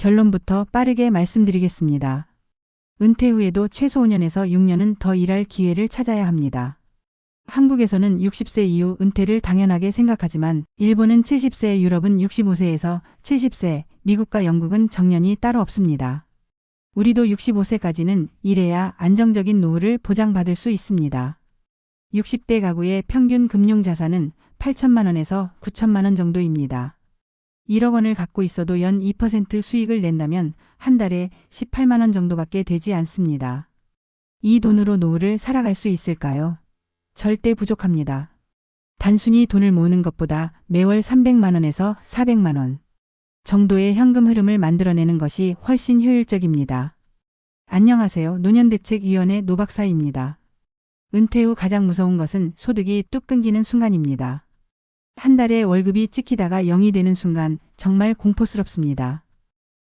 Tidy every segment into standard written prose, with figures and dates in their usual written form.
결론부터 빠르게 말씀드리겠습니다. 은퇴 후에도 최소 5년에서 6년은 더 일할 기회를 찾아야 합니다. 한국에서는 60세 이후 은퇴를 당연하게 생각하지만 일본은 70세, 유럽은 65세에서 70세, 미국과 영국은 정년이 따로 없습니다. 우리도 65세까지는 일해야 안정적인 노후를 보장받을 수 있습니다. 60대 가구의 평균 금융자산은 8천만 원에서 9천만 원 정도입니다. 1억 원을 갖고 있어도 연 2% 수익을 낸다면 한 달에 18만 원 정도밖에 되지 않습니다. 이 돈으로 노후를 살아갈 수 있을까요? 절대 부족합니다. 단순히 돈을 모으는 것보다 매월 300만 원에서 400만 원 정도의 현금 흐름을 만들어내는 것이 훨씬 효율적입니다. 안녕하세요. 노년대책위원회 노박사입니다. 은퇴 후 가장 무서운 것은 소득이 뚝 끊기는 순간입니다. 한 달에 월급이 찍히다가 0이 되는 순간 정말 공포스럽습니다.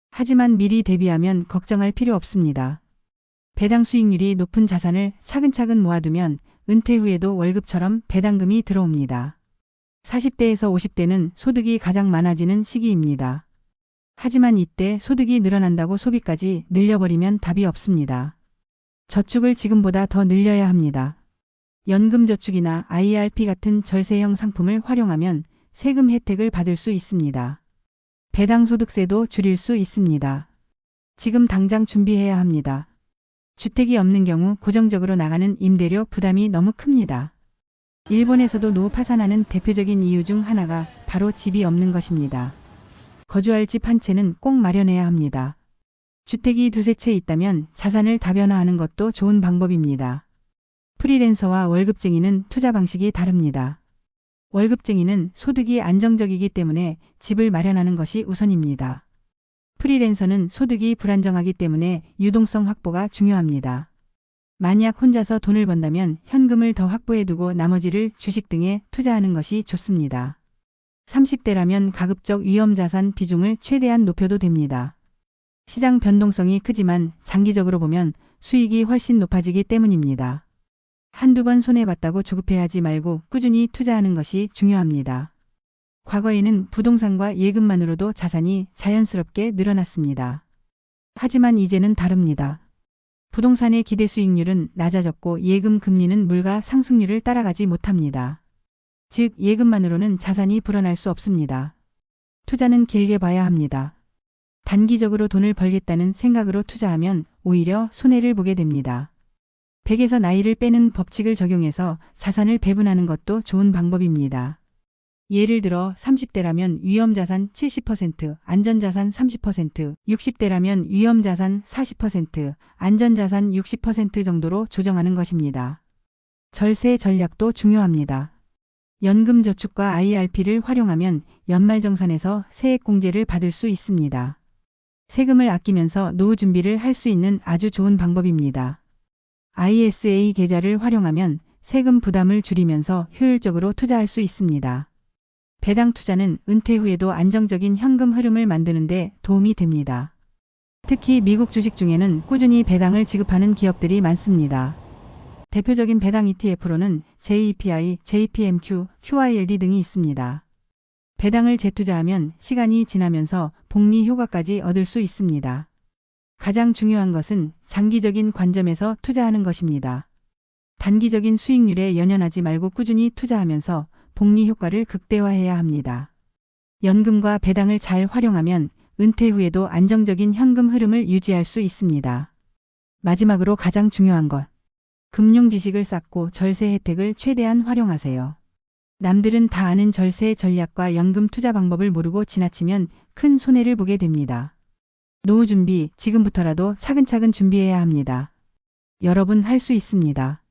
하지만 미리 대비하면 걱정할 필요 없습니다. 배당 수익률이 높은 자산을 차근차근 모아두면 은퇴 후에도 월급처럼 배당금이 들어옵니다. 40대에서 50대는 소득이 가장 많아지는 시기입니다. 하지만 이때 소득이 늘어난다고 소비까지 늘려버리면 답이 없습니다. 저축을 지금보다 더 늘려야 합니다. 연금저축이나 IRP 같은 절세형 상품을 활용하면 세금 혜택을 받을 수 있습니다. 배당소득세도 줄일 수 있습니다. 지금 당장 준비해야 합니다. 주택이 없는 경우 고정적으로 나가는 임대료 부담이 너무 큽니다. 일본에서도 노후 파산하는 대표적인 이유 중 하나가 바로 집이 없는 것입니다. 거주할 집 한 채는 꼭 마련해야 합니다. 주택이 두세 채 있다면 자산을 다변화하는 것도 좋은 방법입니다. 프리랜서와 월급쟁이는 투자 방식이 다릅니다. 월급쟁이는 소득이 안정적이기 때문에 집을 마련하는 것이 우선입니다. 프리랜서는 소득이 불안정하기 때문에 유동성 확보가 중요합니다. 만약 혼자서 돈을 번다면 현금을 더 확보해두고 나머지를 주식 등에 투자하는 것이 좋습니다. 30대라면 가급적 위험자산 비중을 최대한 높여도 됩니다. 시장 변동성이 크지만 장기적으로 보면 수익이 훨씬 높아지기 때문입니다. 한두 번 손해봤다고 조급해하지 말고 꾸준히 투자하는 것이 중요합니다. 과거에는 부동산과 예금만으로도 자산이 자연스럽게 늘어났습니다. 하지만 이제는 다릅니다. 부동산의 기대 수익률은 낮아졌고 예금 금리는 물가 상승률을 따라가지 못합니다. 즉 예금만으로는 자산이 불어날 수 없습니다. 투자는 길게 봐야 합니다. 단기적으로 돈을 벌겠다는 생각으로 투자하면 오히려 손해를 보게 됩니다. 100에서 나이를 빼는 법칙을 적용해서 자산을 배분하는 것도 좋은 방법입니다. 예를 들어 30대라면 위험자산 70%, 안전자산 30%, 60대라면 위험자산 40%, 안전자산 60% 정도로 조정하는 것입니다. 절세 전략도 중요합니다. 연금저축과 IRP를 활용하면 연말정산에서 세액공제를 받을 수 있습니다. 세금을 아끼면서 노후 준비를 할 수 있는 아주 좋은 방법입니다. ISA 계좌를 활용하면 세금 부담을 줄이면서 효율적으로 투자할 수 있습니다. 배당 투자는 은퇴 후에도 안정적인 현금 흐름을 만드는 데 도움이 됩니다. 특히 미국 주식 중에는 꾸준히 배당을 지급하는 기업들이 많습니다. 대표적인 배당 ETF로는 JEPI, JPMQ, QYLD 등이 있습니다. 배당을 재투자하면 시간이 지나면서 복리 효과까지 얻을 수 있습니다. 가장 중요한 것은 장기적인 관점에서 투자하는 것입니다. 단기적인 수익률에 연연하지 말고 꾸준히 투자하면서 복리 효과를 극대화해야 합니다. 연금과 배당을 잘 활용하면 은퇴 후에도 안정적인 현금 흐름을 유지할 수 있습니다. 마지막으로 가장 중요한 것. 금융 지식을 쌓고 절세 혜택을 최대한 활용하세요. 남들은 다 아는 절세 전략과 연금 투자 방법을 모르고 지나치면 큰 손해를 보게 됩니다. 노후 준비 지금부터라도 차근차근 준비해야 합니다. 여러분 할 수 있습니다.